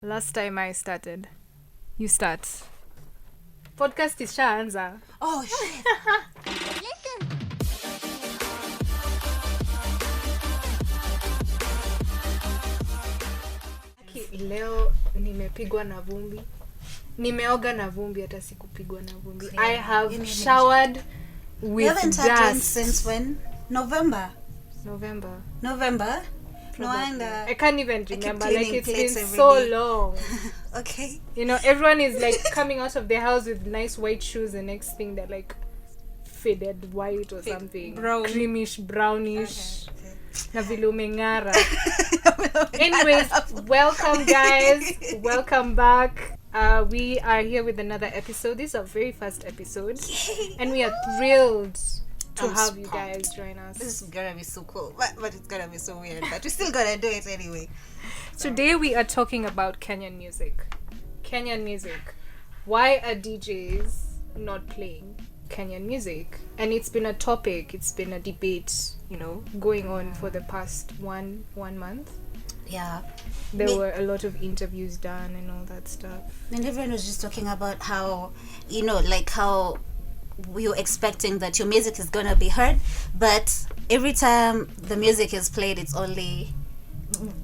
Last time I started. You start. Podcast ishaanza. Oh shit. Leo nimepigwa na vumbi. Nimeoga na vumbi hata sikupigwa na vumbi. I have showered with You haven't dust. had one since when? November. November. No wonder. I can't even remember. Like cleaning it's plates been every so day. long. Okay. You know, everyone is like coming out of their house with nice white shoes. The next thing they're like faded white or something. Brown. Creamish, brownish. Okay. Na vile umeng'ara. Anyways, welcome guys. Welcome back. We are here with another episode. This is our very first episode. And we are thrilled to I'm have you pumped. guys join us. This is gonna be so cool. But it's gonna be so weird. But we're still gonna do it anyway. Today we are talking about Kenyan music. Kenyan music. Why are DJs not playing Kenyan music? And it's been a topic, it's been a debate, you know, going on for the past one month. Yeah. There were a lot of interviews done and all that stuff. And everyone was just talking about how, you know, like how you're expecting that your music is gonna be heard, but every time the music is played, it's only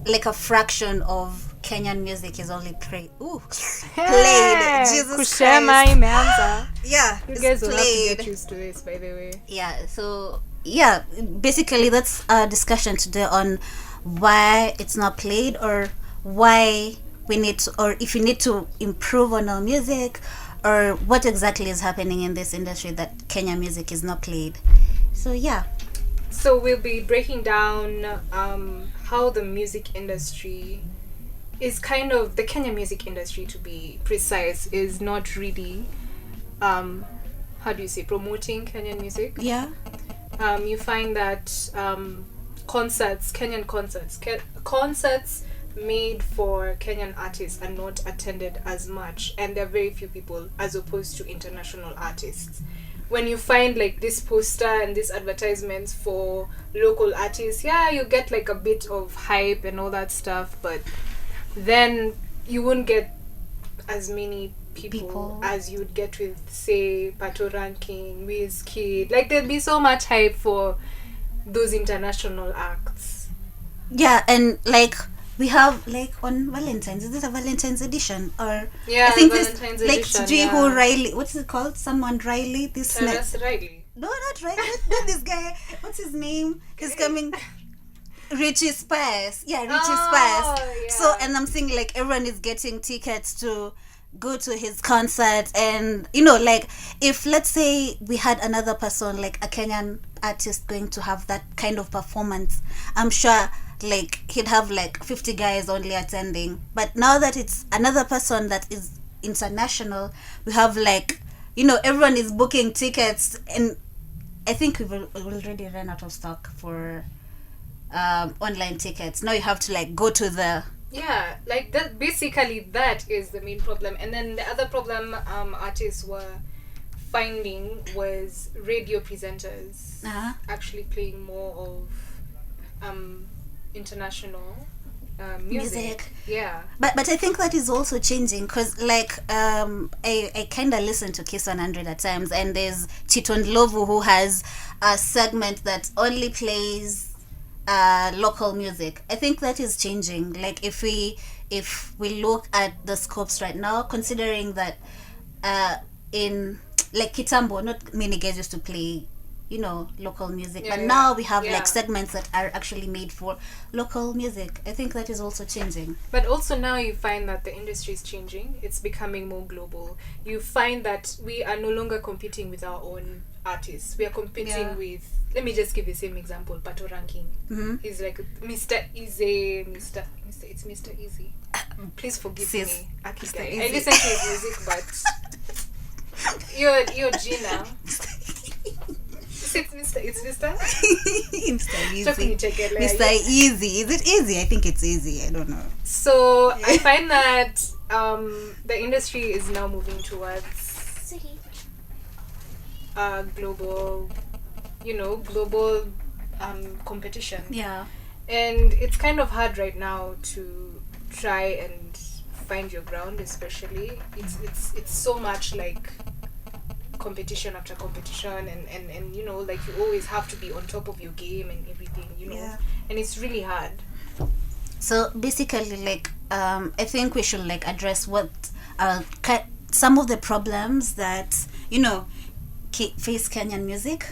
like a fraction of Kenyan music is only played. Played. Jesus Kushema Christ. imeanza. Yeah, You it's guys will have to played. get used to this, by the way. Yeah, so yeah, basically that's our discussion today on why it's not played, or why we need to, or if we need to improve on our music, or what exactly is happening in this industry that Kenya music is not played. So yeah. So we'll be breaking down how the music industry is kind of, the Kenya music industry, to be precise, is not really how do you say, promoting Kenyan music. Yeah. You find that Kenyan concerts made for Kenyan artists are not attended as much, and there are very few people as opposed to international artists. When you find like this poster and these advertisements for local artists, yeah, you get like a bit of hype and all that stuff, but then you won't get as many people as you would get with, say, Pato Ranking, Wizkid. Like there'd be so much hype for those international acts. Yeah, and like we have like on Valentine's, is it a Valentine's edition, or Yeah, I think Valentine's this like edition, Sijui yeah. who Riley, what's it called? Someone Riley. This That's Riley. No, not Riley. Not this guy. What's his name? He's coming. Richie Spice. Yeah, Richie Spice. Yeah. So, and I'm seeing like everyone is getting tickets to go to his concert, and you know, like if let's say we had another person, like a Kenyan artist, going to have that kind of performance, I'm sure like he'd have like 50 guys only attending. But now that it's another person that is international, we have like, you know, everyone is booking tickets, and I think we've already run out of stock for online tickets. Now you have to like go to the Yeah, like that. Basically, that is the main problem. And then the other problem artists were finding was radio presenters actually playing more of international music. Yeah. But I think that is also changing, because like I kind of listen to Kiss 100 at times, and there's Chiton Lovu who has a segment that only plays local music. I think that is changing. Like if we look at the scopes right now, considering that in like Kitambo, not many guys used to play, you know, local music, but now we have like segments that are actually made for local music. I think that is also changing. But also now you find that the industry is changing. It's becoming more global. You find that we are no longer competing with our own artists. We are competing with, let me just give the same example, Pato Ranking. Mm-hmm. He's like Mr. Easy, it's Mr. Easy. Please forgive me, Aki Mr. guy. Easy. I listen to his music, but you're Gina. It's Mr. Mr. Easy. Mr. Mr. Easy. Is it easy? I think it's easy. I don't know. So I find that the industry is now moving towards global competition. Yeah. And it's kind of hard right now to try and find your ground, especially. It's so much like competition after competition, and you know, like you always have to be on top of your game and everything, you know. Yeah. And it's really hard. So basically, like, I think we should like address what some of the problems that, you know, face Kenyan music,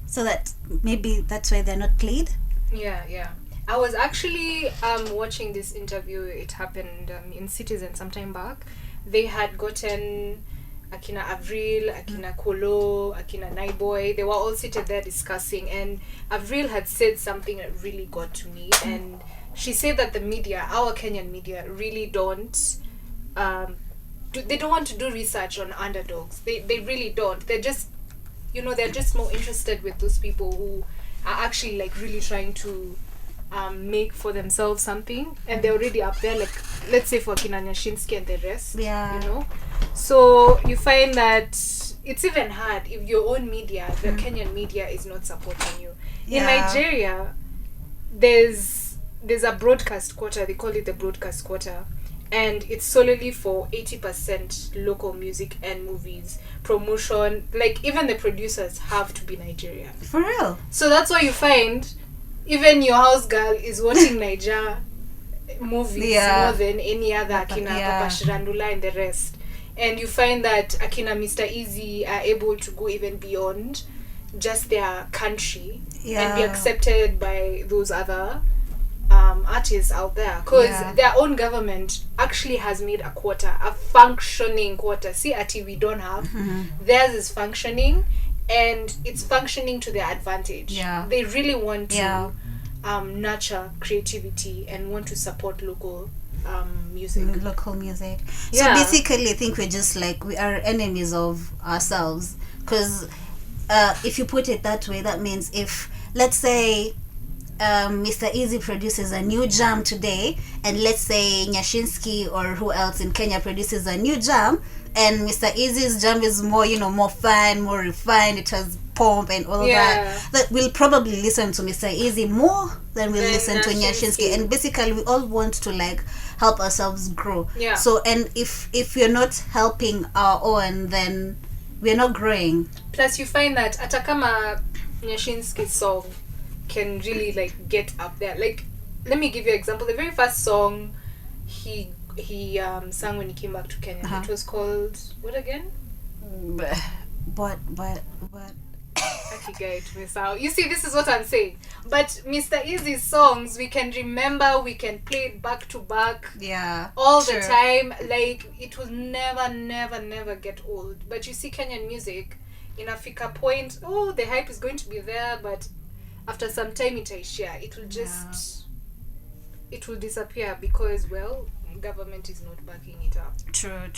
so that maybe that's why they're not played. Yeah. I was actually watching this interview. It happened in Citizen sometime back. They had gotten Akina Avril, Akina Kolo, Akina Naiboi. They were all seated there discussing, and Avril had said something that really got to me. And she said that the media, our Kenyan media, really don't they don't want to do research on underdogs. They really don't. They're just, you know, they're just more interested with those people who are actually like really trying to make for themselves something, and they're already up there, like let's say for Kina Nyashinsky and the rest. Yeah. You know, so you find that it's even hard if your own media, the Kenyan media, is not supporting you. In Nigeria, there's a broadcast quota. They call it the broadcast quota, and it's solely for 80% local music and movies promotion. Like even the producers have to be Nigerian. For real. So that's why you find even your house girl is watching Niger movies more than any other Akina Papa Shirandula and the rest. And you find that Akina Mr. Easy are able to go even beyond just their country and be accepted by those other artists out there, because their own government actually has made a quota, a functioning quota. See, Ati, we don't have. Theirs is functioning, and it's functioning to their advantage. They really want to nurture creativity and want to support local music. So basically I think we're just like, we are enemies of ourselves, because if you put it that way, that means if, let's say, Mr. Easy produces a new jam today, and let's say Nyashinsky or who else in Kenya produces a new jam, and Mr. Easy's jam is more, you know, more fun, more refined, it has pomp and all of that we'll probably listen to Mr. Easy more than we'll listen to Nyashinsky. And basically we all want to like help ourselves grow. So, and if you're not helping our own, then we're not growing. Plus you find that atakama Nyashinsky's song can really like get up there. Like, let me give you an example. The very first song he sang when he came back to Kenya, it was called what again? But Okay, guys, miss out. You see, this is what I'm saying. But Mr. Easy's songs, we can remember, we can play it back to back. All the time. Like, it will never get old. But you see, Kenyan music, in Africa point, the hype is going to be there, but after some time it will just it will disappear, because government is not backing it up. True.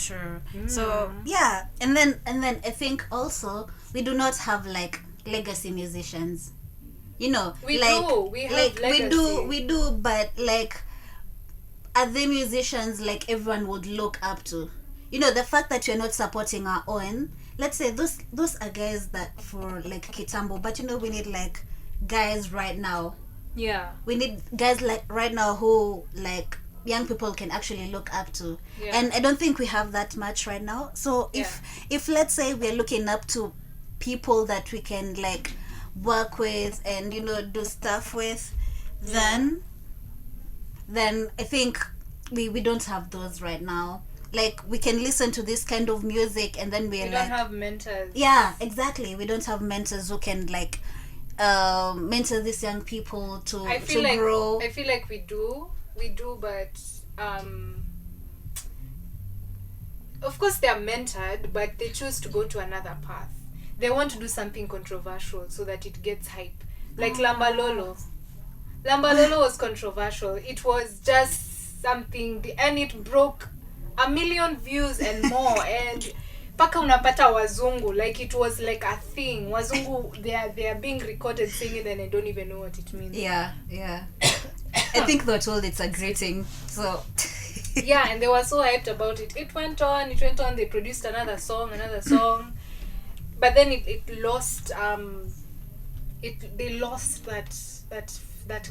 So and then I think also we do not have like legacy musicians, you know. We do, but like, are they musicians like everyone would look up to? You know, the fact that you're not supporting our own, let's say those are guys that for like Kitambo, but you know, we need like guys right now. We need guys like right now who like young people can actually look up to. And I don't think we have that much right now. So if let's say we're looking up to people that we can like work with and, you know, do stuff with, then I think we don't have those right now. Like, we can listen to this kind of music and then we don't have mentors. Exactly, we don't have mentors who can like mentor these young people to grow. I feel like we do, but of course they are mentored, but they choose to go to another path. They want to do something controversial so that it gets hype. Like Lambalolo was controversial. It was just something, and it broke 1 million views and more. And paka unapata wazungu, like it was like a thing. Wazungu, they are being recorded singing and I don't even know what it means. I think they're told it's a greeting. So and they were so hyped about it. It went on. They produced another song. But then it lost they lost that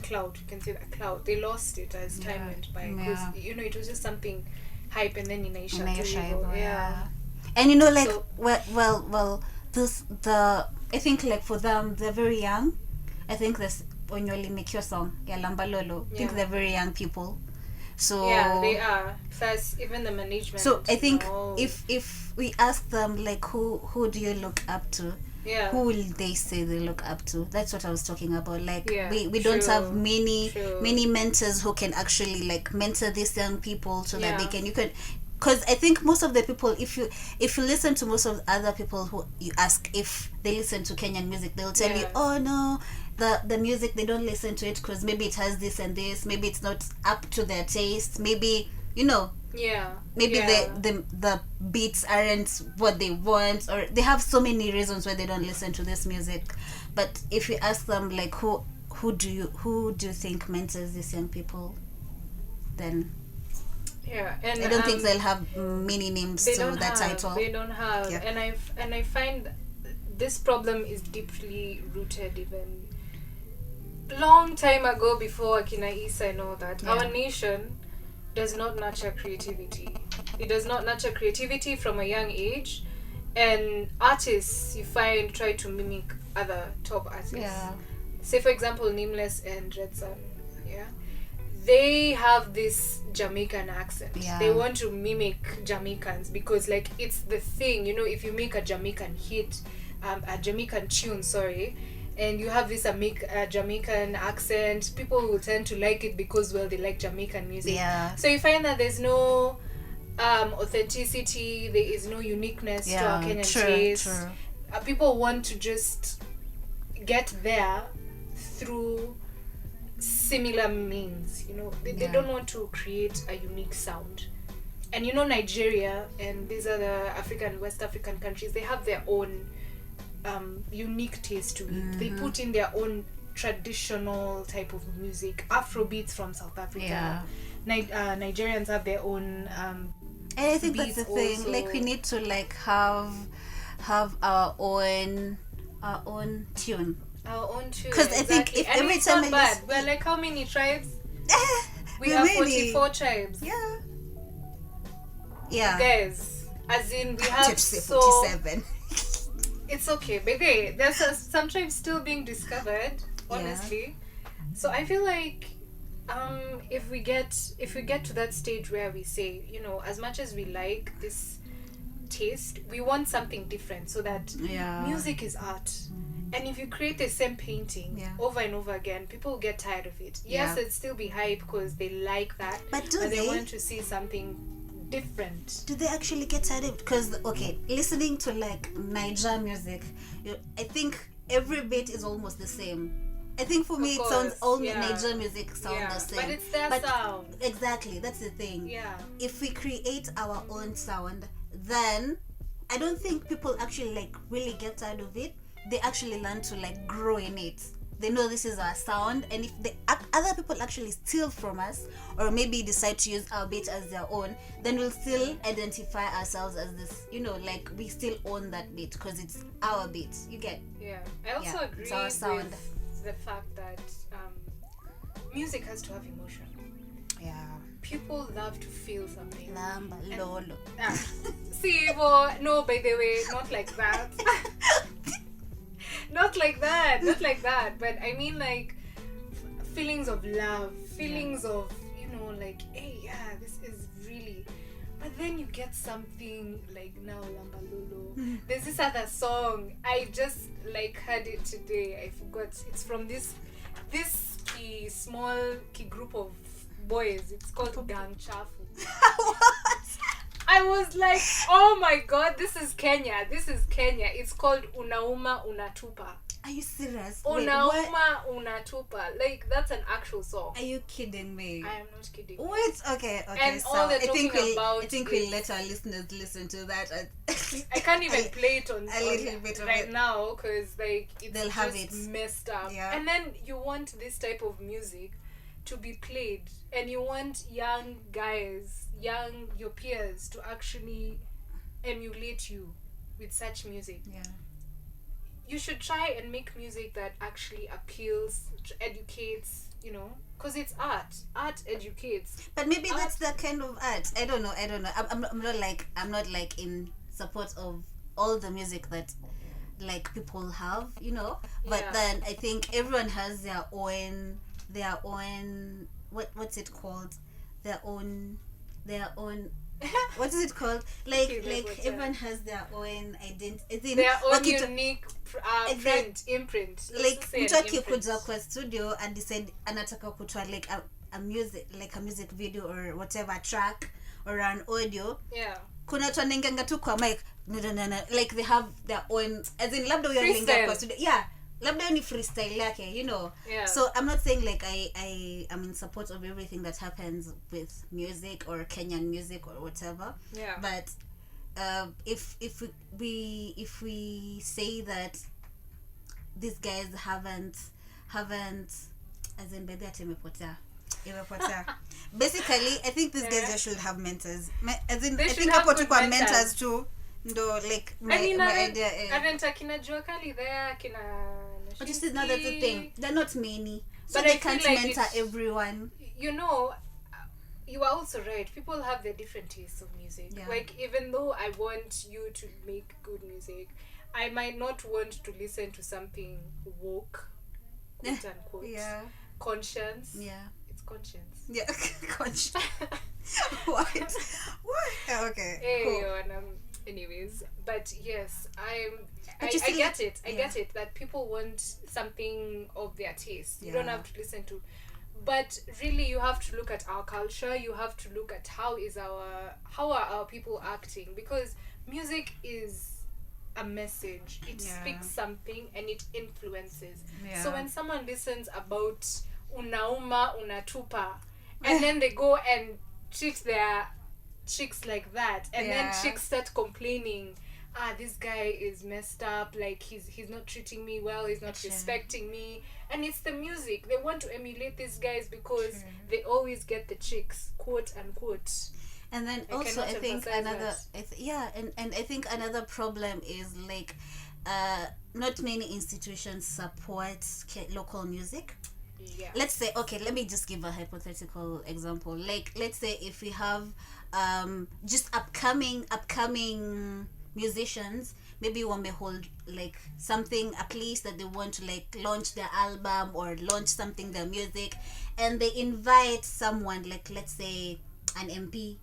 cloud. You can say that cloud. They lost it as time went by, because you know, it was just something hype and then inaisha tu Inaisha hivyo. hivyo, Yeah. And you know, like, So- well, I think, like, for them, they're very young. I think this, when you make your song, yeah, Lambalolo, I think Yeah. they're very young people. So Yeah, they are. Plus, even the management. So I think knows. if we ask them, like, who do you look up to? Yeah. Who will they say they look up to? That's what I was talking about. Like, Yeah, we don't true, have many true. mentors who can actually, like, mentor these young people so that Yeah. you can, because I think most of the people, if you listen to most of the other people who you ask if they listen to Kenyan music, they'll tell you, Yeah. oh no, the music, they don't listen to it because maybe it has this and this, maybe it's not up to their taste, maybe, you know, Yeah. maybe yeah. the beats aren't what they want, or they have so many reasons why they don't listen to this music. But if you ask them, like, who do you think mentors these young people, then Yeah, and I don't think they'll have many names they to don't that have, title. They don't have, Yeah. and I find this problem is deeply rooted even long time ago before Akina Isa and all that. Yeah. Our nation does not nurture creativity. It does not nurture creativity from a young age, and artists you find try to mimic other top artists. Yeah. Say for example, Nameless and Red Sun. Yeah. They have this Jamaican accent. Yeah. They want to mimic Jamaicans because, like, it's the thing, you know, if you make a Jamaican hit, a Jamaican tune, sorry, and you have this Jamaican accent, people will tend to like it because, well, they like Jamaican music. Yeah. So you find that there's no authenticity, there is no uniqueness to our Kenyan taste. True. People want to just get there through similar means, you know. They don't want to create a unique sound. And you know, Nigeria and these other West African countries, they have their own unique taste to it. They put in their own traditional type of music. Afrobeats from South Africa. Yeah. Nigerians have their own And I think that's the beats thing. also. Like, we need to, like, have our own tune. our own tune. 'Cause I think if and every it's time not I bad. listen- We're like, how many tribes? We We have really- 44 tribes. Yeah. Guys, as in we have Gypsy so 47. it's okay, but there's some tribes still being discovered, honestly. So I feel like if we get to that stage where we say, you know, as much as we like this taste, we want something different, so that music is art. And if you create the same painting over and over again, people will get tired of it. Yes, it'll still be hype because they like that, But do they they? want to see something different. Do they actually get tired of it? Because, okay, listening to, like, Niger music, I think every bit is almost the same. I think for me, it sounds, all Niger music sound the same. But it's their sound. Exactly, that's the thing. Yeah. If we create our own sound, then I don't think people actually, like, really get tired of it. They actually learn to, like, grow in it. They know this is our sound, and if other people actually steal from us, or maybe decide to use our beat as their own, then we'll still identify ourselves as this, you know, like, we still own that beat because it's our beat. You get? Yeah. I also agree it's our sound. with the fact that music has to have emotion. Yeah. People love to feel something. Lamba lolo. See, well, no, by the way, not like that. Not like that. But I mean, like, feelings of love, feelings of, you know, like, hey, yeah, this is really. But then you get something like now Lamba Lolo. There's this other song. I just, like, heard it today. I forgot. It's from this small group of boys. It's called Gang Chafu. I was like, oh my god, this is Kenya. It's called Unauma Unatupa. Are you serious? Unauma Unatupa. Like, that's an actual song. Are you kidding me? I am not kidding. What? Okay. And So all they're I think talking about I think we'll let our listeners listen to that. I can't even play it on little bit of right it. now because, like, it's They'll just have it. messed up. Yeah. And then you want this type of music to be played, and you want young guys, your peers, to actually emulate you with such music. Yeah. You should try and make music that actually appeals, educates, you know, because it's art educates. But maybe Art- that's the kind of art. I don't know. I'm not like in support of all the music that like people have, you know. But Yeah. then I think everyone has their own what's it called? Their own their own what is it called? Like Okay, but, everyone has their own identity. their own Okay, unique imprint. Let's like just say an mtu imprint. akikuja kwa studio and decide anataka kutoa like a music video or whatever track or an audio, Yeah. kuna watu wanaingianga tu kwa mic no, like they have their own, as in labda huyo anaingia kwa studio, yeah, labda hiyo ni freestyle yake, you know. Yeah. So I'm not saying like I am in support of everything that happens with music or Kenyan music or whatever. Yeah. But if we say that these guys haven't as in by that imepotea. Basically I think these guys just should have mentors, as in They I should think have hapo good tu kwa mentors. mentors too ndo like my idea is, Arenta kina jua kali there kina but you see now that's the thing, they're not many, so But they I feel can't like mentor it's- everyone. You know, you are also right. People have their different tastes of music. Yeah. Like, even though I want you to make good music, I might not want to listen to something woke, quote unquote. Yeah. Conscience. Yeah. It's conscience. Yeah. Conscious. What? Okay. Hey, Cool. and, anyways, but yes, I you see, get it. I yeah. get it that people want something of their taste. You Yeah. don't have to listen to, but really, you have to look at our culture. You have to look at how are our people acting, because music is a message. It Yeah. speaks something and it influences. Yeah. So when someone listens about unauma unatupa, and then they go and treat their chicks like that, and Yeah. then chicks start complaining, this guy is messed up, like he's not treating me well, he's not Sure. respecting me. And it's the music. They want to emulate these guys because Sure. they always get the chicks, quote unquote. And then I also cannot I think emphasize another that. and I think another problem is like not many institutions support local music. Yeah. Let's say, okay, let me just give a hypothetical example. Like, let's say if we have just upcoming musicians, maybe one may hold like something at least that they want to like launch their album or launch something, their music, and they invite someone like, let's say, an MP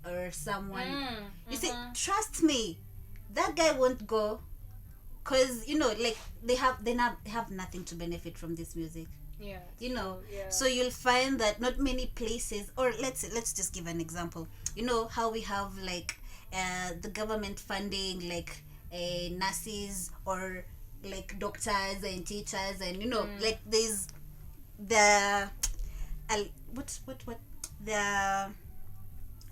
or someone. You see, trust me, that guy won't go, because you know, like they have nothing to benefit from this music, Yeah. you know. Yeah. So you'll find that not many places, or let's just give an example. You know how we have like the government funding like nurses or like doctors and teachers, and you know, like there's the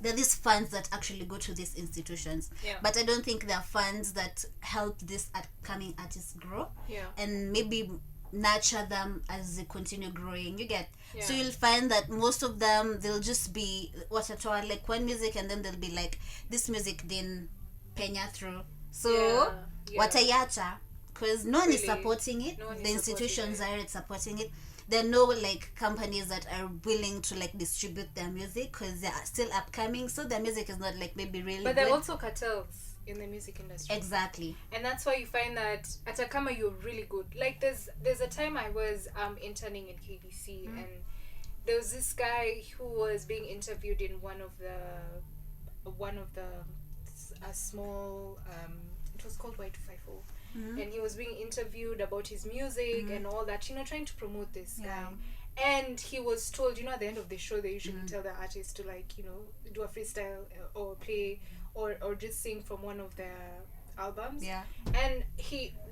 there are these funds that actually go to these institutions. Yeah. But I don't think there are funds that help these upcoming artists grow. Yeah. And maybe nurture them as they continue growing. You get? Yeah. So you'll find that most of them, they'll just be like one music, and then they'll be like, this music didn't penya through. So Yeah. watayacha, because no one is Really, supporting it. no one is The institutions supporting aren't supporting it. There are no like companies that are willing to like distribute their music because they are still upcoming, so their music is not like maybe really But good. there are also cartels in the music industry. Exactly. And that's why you find that Atakama, you're really good. Like there's a time I was interning in KBC, and there was this guy who was being interviewed in one of the a small it was called Y250. And he was being interviewed about his music and all that, you know, trying to promote this Yeah. guy. And he was told, you know, at the end of the show, they usually tell the artist to, like, you know, do a freestyle or play or just sing from one of their albums. Yeah. And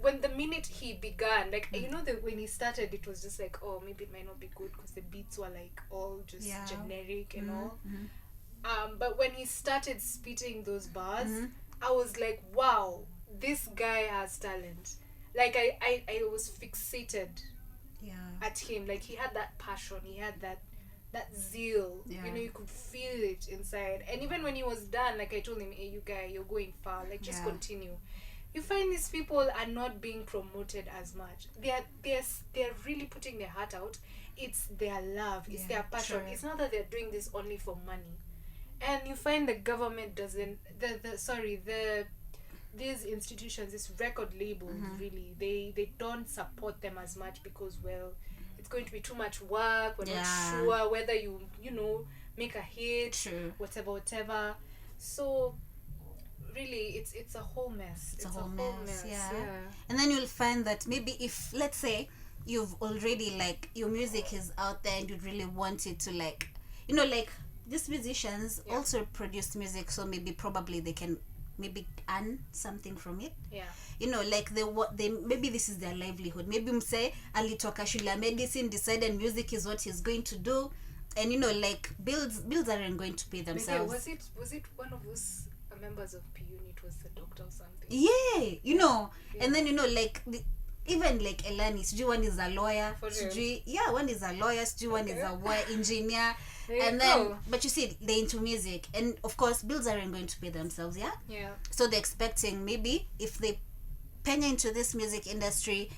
when the minute he began, like, you know, when he started, it was just like, oh, maybe it might not be good because the beats were like all just Yeah. generic and all. But when he started spitting those bars, I was like, wow, this guy has talent. Like I was fixated Yeah. at him. Like he had that passion, he had that zeal. Yeah. You know, you could feel it inside. And even when he was done, like I told him, hey, you guy, you're going far, like just Yeah. continue. you find these people are not being promoted as much. They're really putting their heart out. It's their love, it's their passion. True. It's not that they're doing this only for money. And you find the government doesn't these institutions, these record labels, really, they don't support them as much because, well, it's going to be too much work. We're not sure whether you make a hit. True. whatever. So really, it's a whole mess. It's a whole mess. Yeah. And then you'll find that maybe if, let's say, you've already, like, your music is out there and you really want it to, like, like, these musicians also produce music, so probably they can maybe earn something from it. Like they maybe this is their livelihood. Maybe mse alitoka shule ya medicine, decided music is what he's going to do, and like bills aren't going to pay themselves. Maybe was it one of those members of P unit was the doctor or something? And then like even like Elani, sijui one is a lawyer, one is a lawyer, sijui one is a engineer. And then, but you see, they're into music, and of course, bills aren't going to pay themselves, So they're expecting maybe if they penya into this music industry,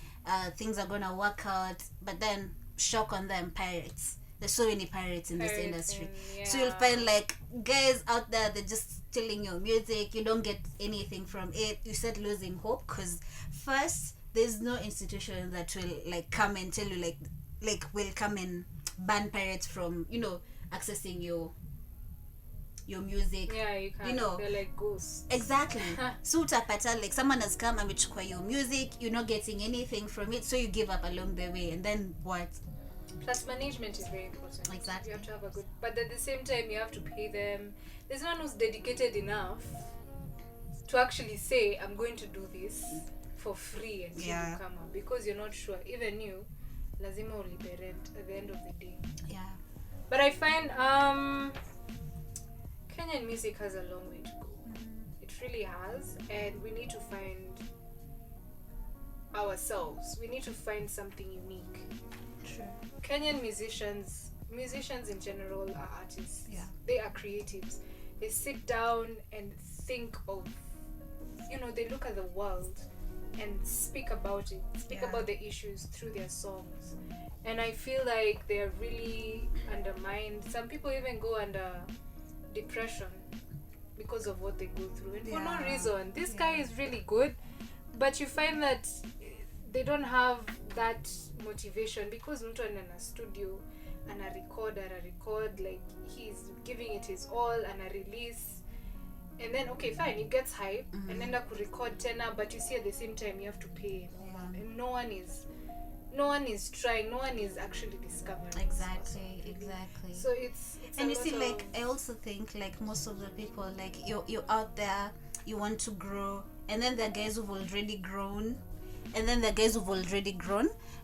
things are gonna work out. But then, shock on them, pirates. There's so many pirates in this industry. So you'll find like guys out there, they're just stealing your music. You don't get anything from it. You start losing hope because first, there's no institution that will like come and tell you like will come and ban pirates from accessing your music. You can. They're like ghosts. Exactly. So utapata like someone has come and amechukua your music, you're not getting anything from it, so you give up along the way, and then what? Plus management is very important. Exactly. You have to have a good, but at the same time you have to pay them. There's no one who's dedicated enough to actually say, I'm going to do this for free until you come up, because you're not sure. Even you, lazima ulipe rent at the end of the day. But I find Kenyan music has a long way to go. It really has, and we need to find ourselves. We need to find something unique. True. Kenyan musicians in general are artists. They are creatives. They sit down and think of, they look at the world and speak about it, about the issues through their songs. And I feel like they're really undermined. Some people even go under depression because of what they go through, and for no reason. This guy is really good, but you find that they don't have that motivation because mtu ana studio and a record, like he's giving it his all, and a release, and then okay fine, it gets hype, and then ku record tena, but you see at the same time you have to pay, and no one is trying, no one is actually discovering. Exactly. So it's and you see, like, I also think like most of the people, like you're out there, you want to grow, and then there are guys who've already grown,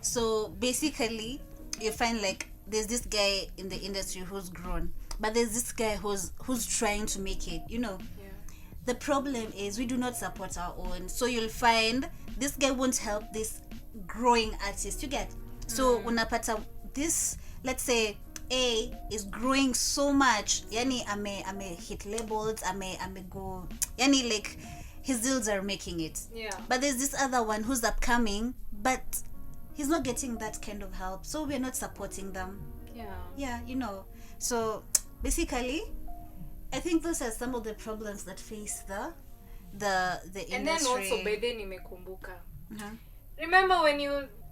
so basically you find like there's this guy in the industry who's grown, but there's this guy who's trying to make it, The problem is we do not support our own, so you'll find this guy won't help this growing artist, you get. So unapata this, let's say A is growing so much, yani ame hit labels, ame go, yani like his deals are making it. But there's this other one who's upcoming, but he's not getting that kind of help, so we're not supporting them. So basically I think those are some of the problems that face the industry. And then also by then nimekumbuka. Remember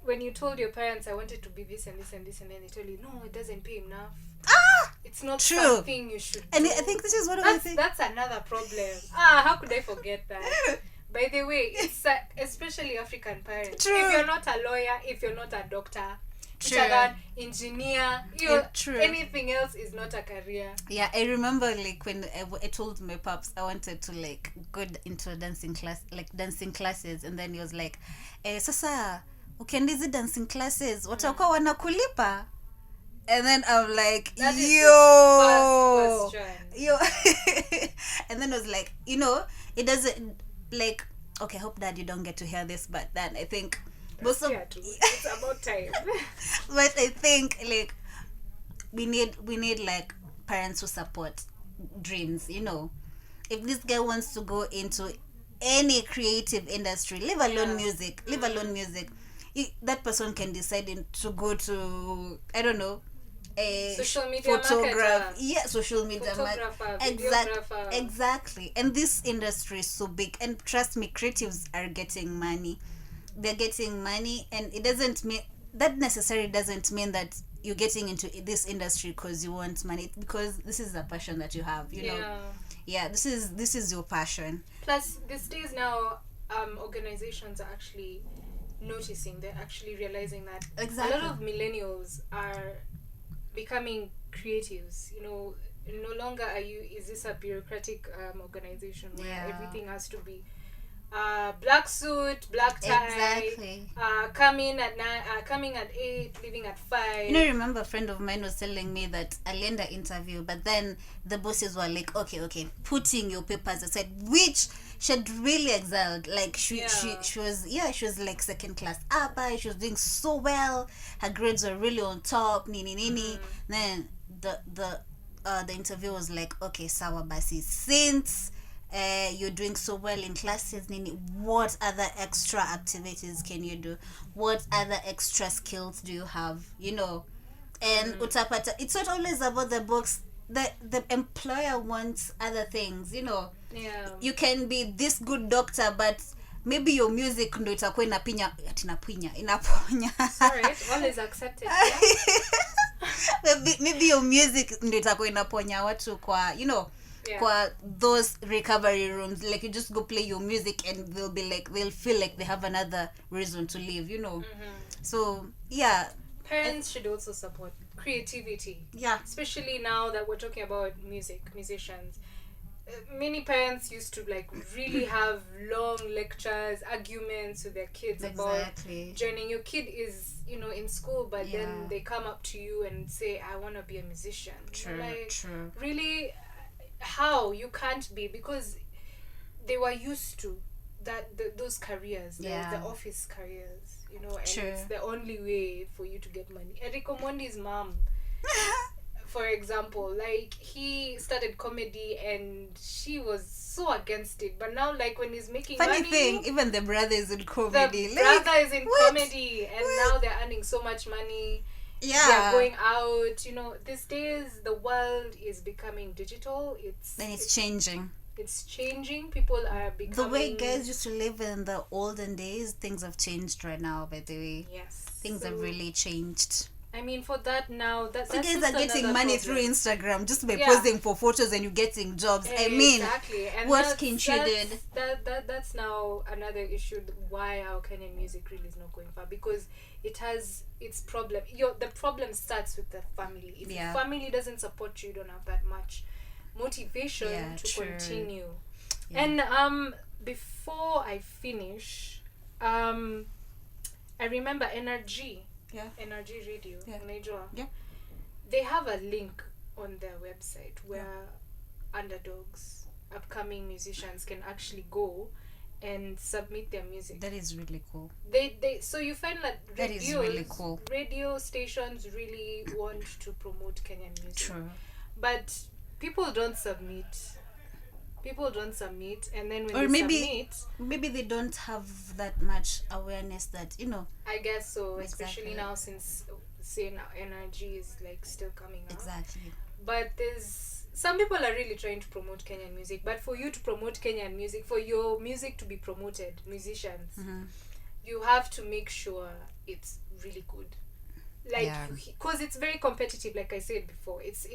when you told your parents, I wanted to be this and this and this, and then they told you, no, it doesn't pay enough. It's not true. Something you should do. And I think this is what I think. That's another problem. How could I forget that? By the way, it's especially African parents. True. If you're not a lawyer, if you're not a doctor, engineer, anything else is not a career. I remember like when I told my pops I wanted to like go into dancing classes, and then he was like, sasa ukienda hizi dancing classes watakuwa wanakulipa? And then I'm like, yo and then I was like, it doesn't, like, okay, I hope that you don't get to hear this, but then I think it's about time. But I think like we need like parents who support dreams. If this guy wants to go into any creative industry, leave alone music, that person can decide to go to, I don't know, a social media photograph, marketer, social media photographer, videographer. Exactly. And this industry is so big, and trust me, creatives are getting money. They're getting money, and it doesn't mean that necessarily doesn't mean that you're getting into this industry because you want money, because this is a passion that you have, you know. Yeah, this is your passion. Plus, these days now, organizations are actually noticing, they're actually realizing that Exactly. a lot of millennials are becoming creatives. You know, no longer is this a bureaucratic organization where everything has to be black suit, black tie, Exactly. coming at 9, coming at 8, leaving at 5. You know, remember a friend of mine was telling me that I landed an interview, but then the bosses were like, okay, putting your papers aside, which she had really excelled. Like she was like second class upper. She was doing so well. Her grades were really on top. Nini. Then the interview was like, okay, sawa basi, since you're doing so well in classes, Nini, what other extra activities can you do? What other extra skills do you have? You know, and utapata, it's not always about the books. The employer wants other things, you know. You can be this good doctor, but maybe your music ndo itakuwa inaponya. Sorry, all is accepted. Maybe your music ndo itakuwa inaponya watu kwa, you know, kwa those recovery rooms. Like, you just go play your music and they'll feel like they have another reason to live, you know. So yeah, parents should also support creativity, especially now that we're talking about musicians. Many parents used to like really have long lectures, arguments with their kids about joining. Your kid is, you know, in school, but then they come up to you and say, I want to be a musician. True. Really, how? You can't be, because they were used to those careers, the office careers, you know, and it's the only way for you to get money. Enrico Mondi's mom, for example, like, he started comedy and she was so against it, but now, like, when he's making funny money, thing, even the brother is in comedy. The brother is in comedy, and now they're earning so much money. They're going out, you know. These days the world is becoming digital. It's changing. People are becoming, the way guys used to live in the olden days. Things have changed right now, by the way. Things have really changed. I mean, for that now, that's guys are getting money through Instagram just by posing for photos, and you're getting jobs. I mean, and what can she do? That's now another issue, why our Kenyan music really is not going far, because it has its problem. The problem starts with the family. If your family doesn't support you, you don't have that much motivation to continue. And before I finish, I remember NRG Radio, Nigeria. They have a link on their website where underdogs, upcoming musicians, can actually go and submit their music. That is really cool. So you find that is really cool. Radio stations really want to promote Kenyan music. True. But people don't submit, and then when maybe they don't have that much awareness that, you know. I guess so, especially now, since saying NRG is like still coming out. Exactly. But there's some people are really trying to promote Kenyan music, but for you to promote Kenyan music, for your music to be promoted, musicians, you have to make sure it's really good. Like, because it's very competitive, like I said before. It's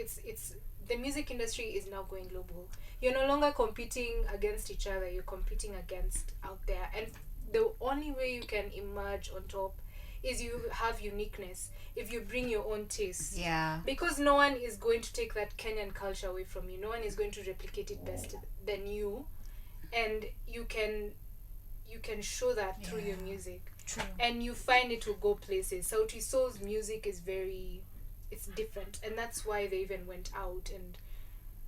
the music industry is now going global. You're no longer competing against each other, you're competing against out there. And the only way you can emerge on top is you have uniqueness. If you bring your own taste. Because no one is going to take that Kenyan culture away from you. No one is going to replicate it best than you. And you can show that through your music. True. And you find it will go places. Sauti Sol's music is it's different, and that's why they even went out and,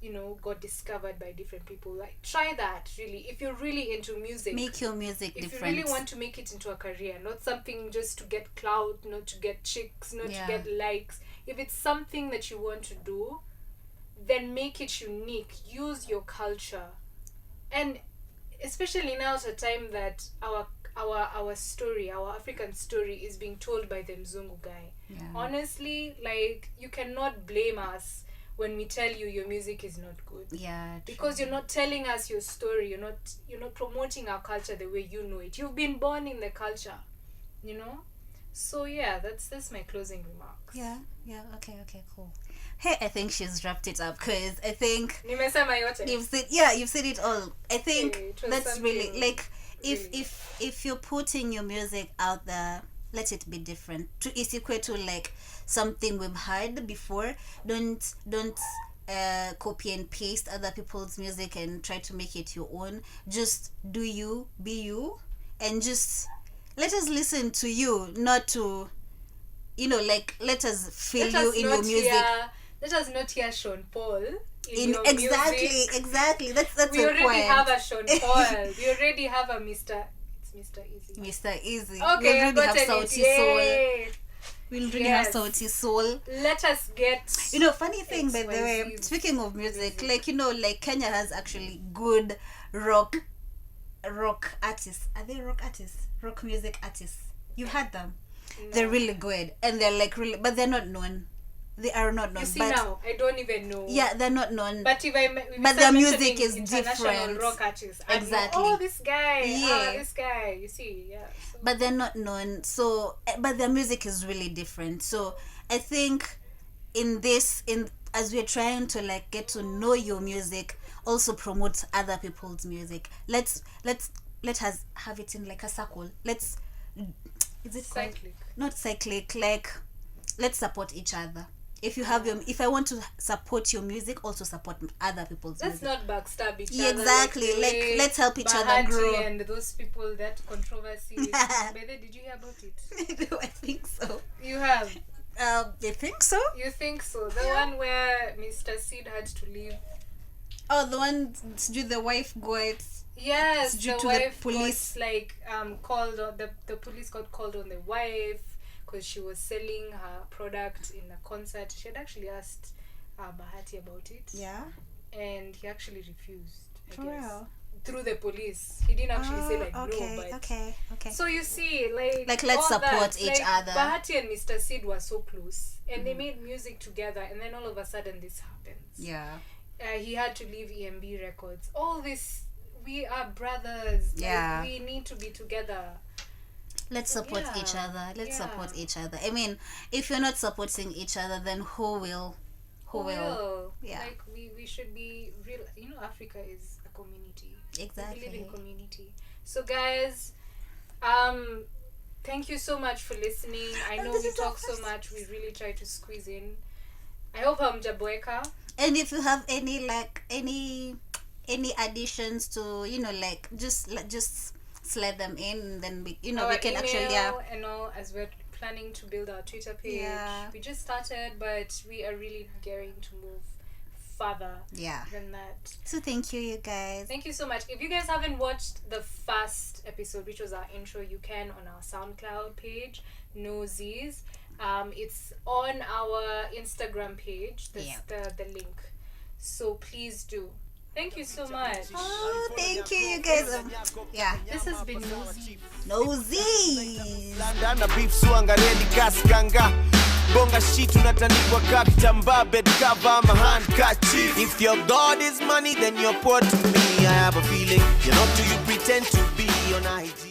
you know, got discovered by different people. Like, try that, really. If you're really into music, make your music different. If you really want to make it into a career, not something just to get clout, not to get chicks, not to get likes. If it's something that you want to do, then make it unique. Use your culture. And especially now at a time that our story, our African story, is being told by the Mzungu guy. Yeah. Honestly, like, you cannot blame us when we tell you your music is not good. Yeah. True. Because you're not telling us your story. You're not promoting our culture the way you know it. You've been born in the culture, you know. So yeah, that's my closing remarks. Yeah. Okay, cool. Hey, I think she's wrapped it up because I think Nimesema yote. you've said it all. I think that's really like if you're putting your music out there, let it be different. It's equal to like something we've heard before. Don't copy and paste other people's music and try to make it your own. Just do you, be you, and just let us listen to you, not to, like, let us feel you in your music. Let us not hear Sean Paul in your exactly music. Exactly. That's we a already point. have a Sean Paul. We already have a Mr. It's Mr. Easy. Mr. Easy. Okay, we already have Sauti Soul. We already have Sauti Soul. Let us get. Funny thing, by the way, speaking of music, like, like Kenya has actually good rock artists. Are they rock artists? Rock music artists. You've heard them. No. They're really good, and they're like really, but they're not known. They are not known. You see, now I don't even know. Yeah, they're not known. But if their music is different. Rock artists. Exactly. Oh, this guy. Yeah. This guy. You see, yeah. So. But they're not known. So, but their music is really different. So, I think as we're trying to like get to know your music, also promote other people's music. Let us have it in like a circle. Is it cyclic? Not cyclic. Like, let's support each other. If you have if I want to support your music, also support other people's music. Let's not backstab each other. Exactly. Like let's help each other grow. And those people, that controversy. Bede, did you hear about it? I think so. You have. I think so. You think so? The one where Mr. Sid had to leave. Oh, the one the wife got. Yes, due the to wife the police called on the police got called on the wife because she was selling her product in a concert. She had actually asked Bahati about it. Yeah. And he actually refused. For real? Through the police. He didn't actually say like okay, no, but okay. So you see, like let's support each other. Bahati and Mr. Sid were so close, and they made music together, and then all of a sudden this happens. Yeah. He had to leave EMB Records. All this, we are brothers. Yeah. Like, we need to be together. Let's support each other. Let's support each other. I mean, if you're not supporting each other, then who will? Who will? Yeah. Like, we should be real. Africa is a community. Exactly. We live in community. So guys, thank you so much for listening. I know we talk so much. We really try to squeeze in. I hope I'm Weka. And if you have any additions to just slide them in, then we can email, actually as we're planning to build our Twitter page. We just started, but we are really gearing to move further than that. So thank you guys. Thank you so much. If you guys haven't watched the first episode, which was our intro, you can on our SoundCloud page, Noz's. It's on our Instagram page. That's the link. So please do. Thank you so much. Oh, thank you guys. This has been Nosy. Landa beef suanga ready kaskanga. Bonga shit unatandikwa kakitamba bed cover my handkerchief. If your God is money, then you're poor to me. I have a feeling you're not who you pretend to be on IG.